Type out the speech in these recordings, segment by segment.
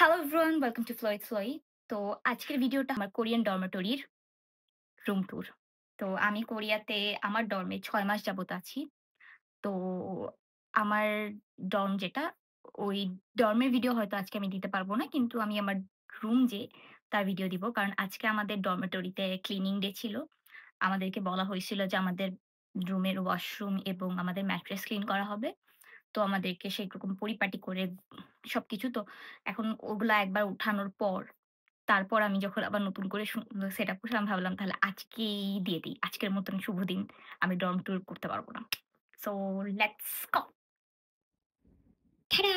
Hello everyone, welcome to flow with Flowy. তো আজকের ভিডিওটা আমার কোরিয়ান ডরমেটরির রুম ট্যুর। তো আমি কোরিয়াতে আমার ডর্মে ৬ মাস যাবত আছি। তো আমার ডর্ম যেটা, ওই ডর্মের ভিডিও হয়তো আজকে আমি দিতে পারব না। কিন্তু আমি আমার রুম তার ভিডিও দিব। কারণ আজকে আমাদের ডরমেটরিতে ক্লিনিং ডে ছিল। আমাদেরকে বলা হয়েছিল যে আমাদের রুমের ওয়াশরুম এবং আমাদের ম্যাট্রেস ক্লিন করা হবে। তো আমাদেরকে সেরকম পরিপাটি করে সবকিছু তো এখন ওগুলা একবার উঠানোর পর, তারপর আমি যখন আবার নতুন করে সেটআপ করছি, আমি ভাবলাম তাহলে আজকেই দিয়ে দিই। আজকের মতন শুভ দিন আমি ডর্ম ট্যুর করতে পারব না। So let's go! টাডা!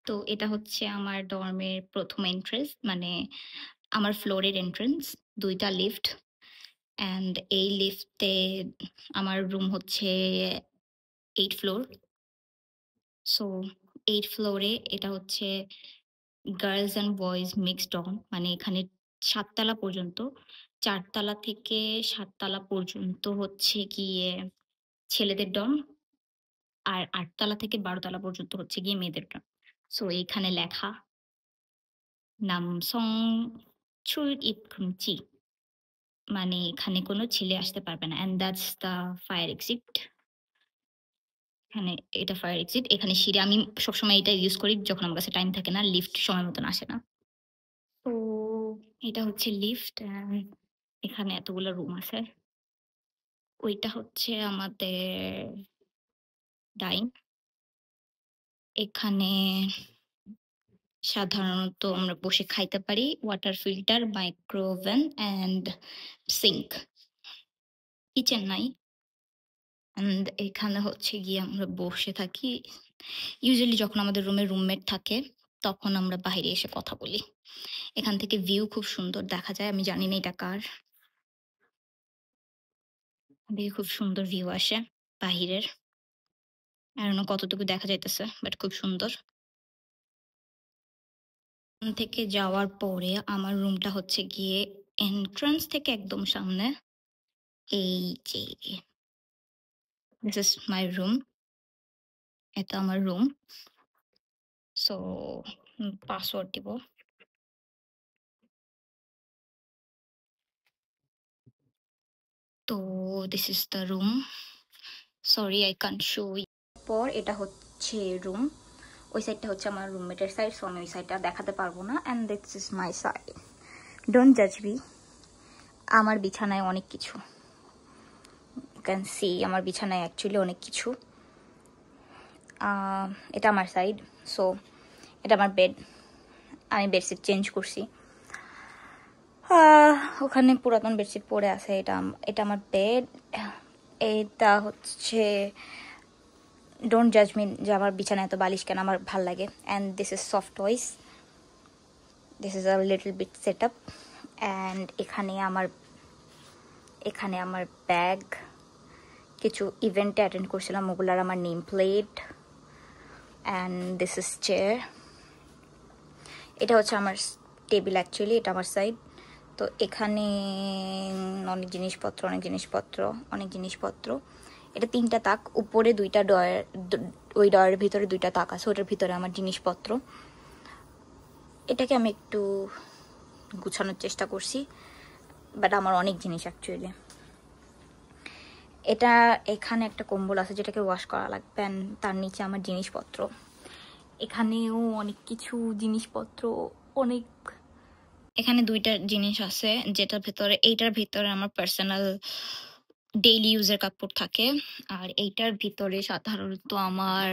তো এটা হচ্ছে আমার ডর্মের ১ম এন্ট্রেন্স, মানে আমার ফ্লোরের এন্ট্রেন্স। ২ টা লিফট অ্যান্ড এই লিফটে আমার রুম হচ্ছে 8 ফ্লোর। সো 8 ফ্লোরে এটা হচ্ছে girls and boys mixed dorm, মানে এখানে ৭ তলা পর্যন্ত, ৪ তলা থেকে ৭ তলা পর্যন্ত হচ্ছে গিয়ে ছেলেদের ডর্ম, আর ৮ তলা থেকে ১২ তলা পর্যন্ত হচ্ছে গিয়ে মেয়েদের ডর্ম। সো এইখানে লেখা নামসং চুল ইপখুমচি, মানে এখানে কোনো ছেলে আসতে পারবে না। And that's the fire exit. এখানে এটা ফায়ার এক্সিট। এখানে সিঁড়ি আমি সবসময় এটা ইউজ করি যখন আমার কাছে টাইম থাকে না, লিফট সময় মতন আসে না। তো এটা হচ্ছে লিফট অ্যান্ড এখানে এতগুলো রুম আছে। ওইটা হচ্ছে আমাদের ডাইন। এখানে সাধারণত আমরা বসে খাইতে পারি। Water filter, microwave and sink. Kitchen নাই। অ্যান্ড এখানে হচ্ছে গিয়ে আমরা বসে থাকি। ইউজুয়ালি যখন আমাদের রুমে রুমমেট থাকে, তখন আমরা বাহিরে এসে কথা বলি। এখান থেকে ভিউ খুব সুন্দর দেখা যায়। আমি জানি না এটা কার। দেখে খুব সুন্দর ভিউ আসে বাহিরের। I don't know কতটুকু দেখা যাইতেছে, বাট খুব সুন্দর। রুম থেকে যাওয়ার পরে আমার রুমটা হচ্ছে গিয়ে এন্ট্রান্স থেকে একদম সামনে। এই যে দিস ইজ মাই রুম। এটা আমার রুম। সো পাসওয়ার্ড দিব। তো this is the room. Sorry I can't show. পর এটা হচ্ছে রুম। ওই সাইডটা হচ্ছে আমার রুমমেটের সাইড, সো আমি ওই সাইডটা দেখাতে পারবো না। And this is my side. Don't জাজ মি। আমার বিছানায় অনেক কিছু, ইউ ক্যান সি আমার বিছানায় অ্যাকচুয়ালি অনেক কিছু। এটা আমার সাইড। সো এটা আমার বেড। আমি বেডশিট চেঞ্জ করছি। ওখানে পুরাতন বেডশিট পরে আছে। এটা আমার বেড। এটা হচ্ছে, ডোন্ট জাজ মি যে আমার বিছানায় এত বালিশ কেন, আমার ভাল লাগে। And this is soft toys. This is a little bit set up. And এখানে আমার ব্যাগ, কিছু ইভেন্টে অ্যাটেন্ড করছিলাম ওগুলার আমার name plate. And this is chair. এটা হচ্ছে আমার টেবিল, অ্যাকচুয়ালি এটা আমার সাইড। তো এখানে অনেক জিনিসপত্র। এটা 3টা তাক, উপরে 2টা ডয়ার, ওই ডয়ারের ভিতরে 2টা তাক আছে, ওটার ভিতরে আমার জিনিসপত্র। এটাকে আমি একটু গুছানোর চেষ্টা করছি, বাট আমার অনেক জিনিস অ্যাকচুয়ালি। এখানে একটা কম্বল আছে যেটাকে ওয়াশ করা লাগবে। তার নিচে আমার জিনিসপত্র। এখানেও অনেক কিছু জিনিসপত্র, অনেক। এখানে 2টা জিনিস আছে, এইটার ভেতরে আমার পার্সোনাল ডেইলি ইউজের কাপড় থাকে, আর এইটার ভিতরে সাধারণত আমার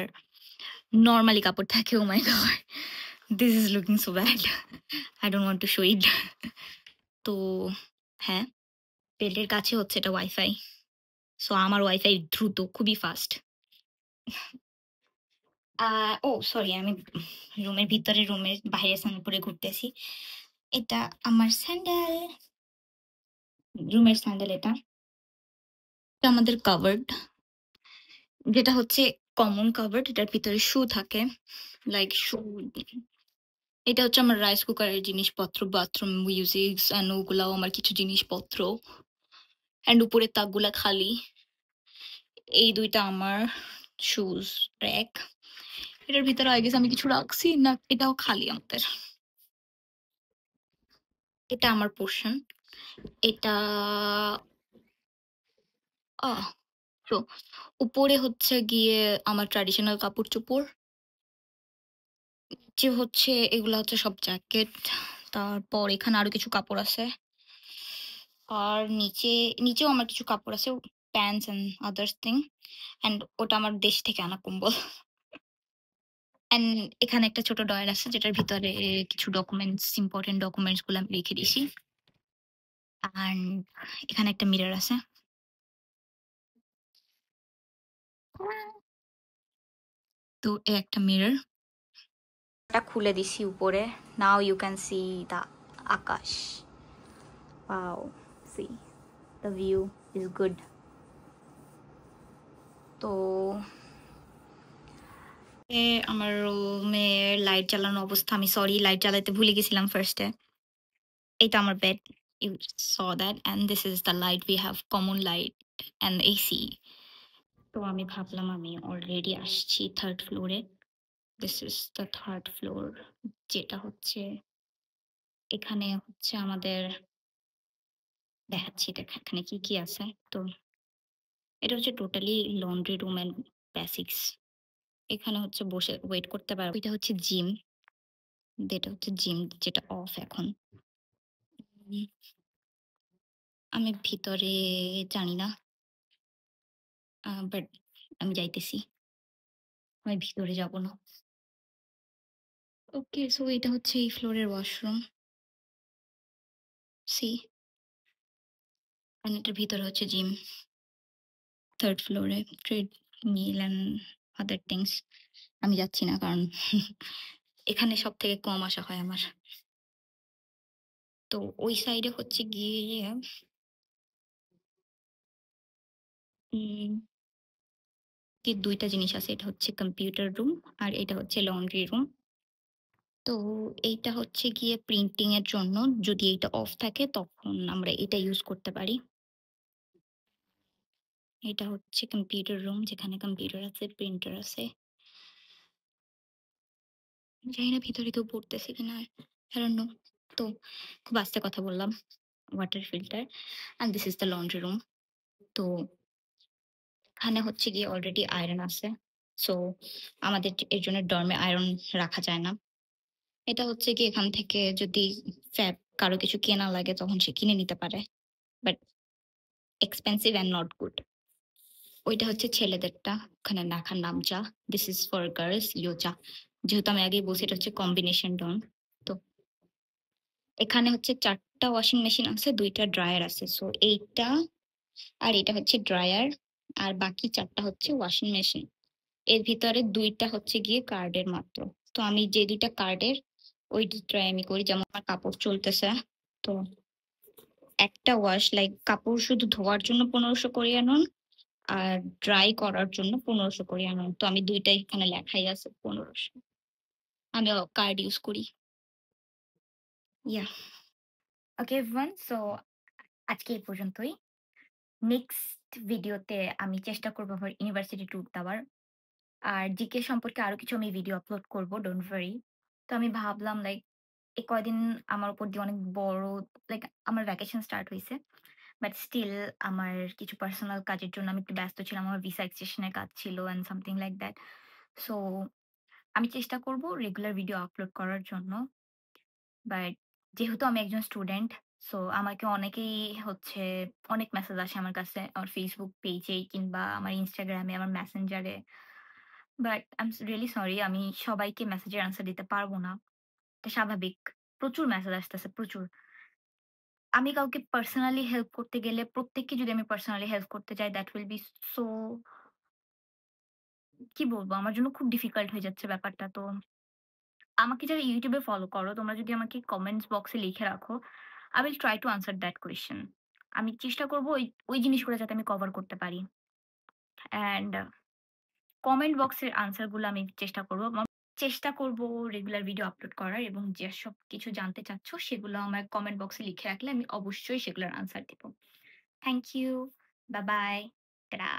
নর্মালি কাপড় থাকে। Oh my god, this is looking so bad, I don't want to show it. তো হ্যাঁ, বেডের কাছে হচ্ছে এটা ওয়াইফাই। সো আমার ওয়াইফাই দ্রুত, খুবই ফাস্ট। ও সরি, আমি রুমের বাইরে স্নান করে ঘুরতেছি। এটা আমার স্যান্ডেল, রুমের স্যান্ডেল। এটা আমাদের কাভার্ড, যেটা হচ্ছে কমন কাভার্ড। এটার ভিতরে শু থাকে, লাইক শু। এটা হচ্ছে আমার রাইস কুকারের জিনিসপত্র, বাথরুম ইউজিংস অ্যান্ড ওগুলাও আমার কিছু জিনিসপত্র। অ্যান্ড উপরের তাকগুলা খালি। এই 2টা আমার শুজ র্যাক। এটার ভিতরে আই গেস আমি কিছু রাখছি না, এটাও খালি আমাদের। এটা আমার পোরশন। এটা আহ তো উপরে হচ্ছে গিয়ে আমার ট্র্যাডিশনাল কাপড়-চোপড়। যে হচ্ছে এগুলা হচ্ছে সব জ্যাকেট। তারপর এখানে আরো কিছু কাপড় আছে। আর নিচেও আমার কিছু কাপড় আছে, pants and others thing. And ওটা আমার দেশ থেকে আনা কম্বল। অ্যান্ড এখানে একটা ছোট ড্রয়ার আছে যেটার ভিতরে কিছু ইম্পোর্টেন্ট ডকুমেন্টস গুলো আমি রেখে দিছি। অ্যান্ড এখানে একটা মিরর আছে। তো এই একটা মিরর। এটা খুলে দিছি উপরে। Now you can see the আকাশ। Wow, see the view is good. তো আমার রুমে লাইট জ্বালানো অবস্থা। আমি সরি, লাইট জ্বালাতে ভুলে গেছিলাম ফার্স্টে। এটা আমার bed. You saw that and this is the light. We have common light and AC. তো আমি ভাবলাম আমি অলরেডি আসছি থার্ড ফ্লোরে। This is the third floor, যেটা হচ্ছে এখানে হচ্ছে আমাদের দেখাচ্ছি এখানে কি কি আছে। তো এটা হচ্ছে totally laundry room and basics. এখানে হচ্ছে বসে ওয়েট করতে পারবো। এটা হচ্ছে জিম। এটা হচ্ছে জিম যেটা অফ এখন। উম, আমি ভিতরে জানি না, বাট আমি যাইতেছি। আমি ভিতরে যাব না। ওকে, সো এটা হচ্ছে এই ফ্লোরের ওয়াশরুম। সি, এটার ভিতরে হচ্ছে জিম। থার্ড ফ্লোরে treadmill and other things. আমি যাচ্ছি না কারণ এখানে সব থেকে কম আসা হয় আমার। তো ওই সাইডে হচ্ছে গিয়ে উম, দুইটা জিনিস আছে। এটা হচ্ছে কম্পিউটার রুম আর এটা হচ্ছে লন্ড্রি রুম। তো এইটা হচ্ছে গিয়ে প্রিন্টিং এর জন্য। যদি এটা অফ থাকে তখন আমরা এটা ইউজ করতে পারি। এটা হচ্ছে কম্পিউটার রুম, যেখানে কম্পিউটার আছে, প্রিন্টার আছে। জানি না ভিতরে কেউ পড়তেছে কিনা, I don't know। তো খুব আস্তে কথা বললাম। Water filter and this is the laundry room. তো এখানে হচ্ছে গিয়ে অলরেডি আয়রন আছে। সো আমাদের এর জন্য ডর্মে আয়রন রাখা যায় না। এটা হচ্ছে কি এখান থেকে যদি কারো কিছু কেনা লাগে তখন সে কিনে নিতে পারে, but expensive and not good. ওইটা হচ্ছে ছেলেদেরটা, ওখানে লেখার নাম চা। দিস ইজ ফর গার্লস ইয়োচা। যেহেতু আমি আগেই বলছি এটা হচ্ছে কম্বিনেশন ডর্ম। তো এখানে হচ্ছে 4টা ওয়াশিং মেশিন আছে, 2টা ড্রায়ার আছে। সো এইটা আর এটা হচ্ছে ড্রায়ার, আর বাকি 4টা হচ্ছে ওয়াশিং মেশিন। এর ভিতরে 2টা হচ্ছে গিয়ে কার্ডের মাত্র। তো আমি যে 2টা কার্ডের ওই দুটাই আমি করি। যেমন আমার কাপড় চলতেছে, তো একটা ওয়াশ লাইক কাপড় শুধু ধোয়ার জন্য 1500 কোরিয়ান, আর ড্রাই করার জন্য 1500 কোরিয়ান। তো আমি দুইটাই এখানে লেখাই আছে 1500। আমি কার্ড ইউজ করি। ইয়া, ওকে এভরিওয়ান, সো আজকে এই পর্যন্তই। নেক্সট ভিডিওতে আমি চেষ্টা করবো আবার ইউনিভার্সিটি ট্যুর দেওয়ার। আর জিকে সম্পর্কে আরো কিছু আমি ভিডিও আপলোড করব, ডোন্ট ওয়ারি। তো আমি ভাবলাম লাইক এই কয়দিন আমার উপর দিয়ে অনেক বড়, লাইক আমার ভ্যাকেশন স্টার্ট হইছে। বাট স্টিল আমার কিছু পার্সোনাল কাজের জন্য আমি একটু ব্যস্ত ছিলাম। আমার ভিসা এক্সটেনশনের কাজ ছিল and something like that. So আমি চেষ্টা করব রেগুলার ভিডিও আপলোড করার জন্য। বাট যেহেতু আমি একজন স্টুডেন্ট, সো আমাকে অনেকেই হচ্ছে অনেক মেসেজ আসে আমার কাছে, আমার ফেসবুক পেজে কিংবা আমার ইনস্টাগ্রামে, আমার মেসেঞ্জারে। But I am really sorry, আমি সবাইকে মেসেজের আনসার দিতে পারবো না। এটা স্বাভাবিক। প্রচুর মেসেজ আসতেছে, প্রচুর। আমি কাউকে পার্সোনালি হেল্প করতে গেলে, প্রত্যেককে যদি আমি পার্সোনালি হেল্প করতে চাই, দ্যাট উইল বি সো, কি বলবো? আমার জন্য খুব ডিফিকাল্ট হয়ে যাচ্ছে ব্যাপারটা। তো আমাকে যারা YouTube এ ফলো করো, তোমরা যদি আমাকে কমেন্টস বক্সে লিখে রাখো, I will try to answer that question. আমি চেষ্টা করব ওই জিনিসগুলো যাতে আমি কভার করতে পারি। অ্যান্ড কমেন্ট বক্সের আনসার গুলো আমি চেষ্টা করব রেগুলার ভিডিও আপলোড করার, এবং যেসব কিছু জানতে চাচ্ছ সেগুলো আমার কমেন্ট বক্সে লিখে রাখলে আমি অবশ্যই সেগুলোর আনসার দিব। Thank you. Bye bye. Tata.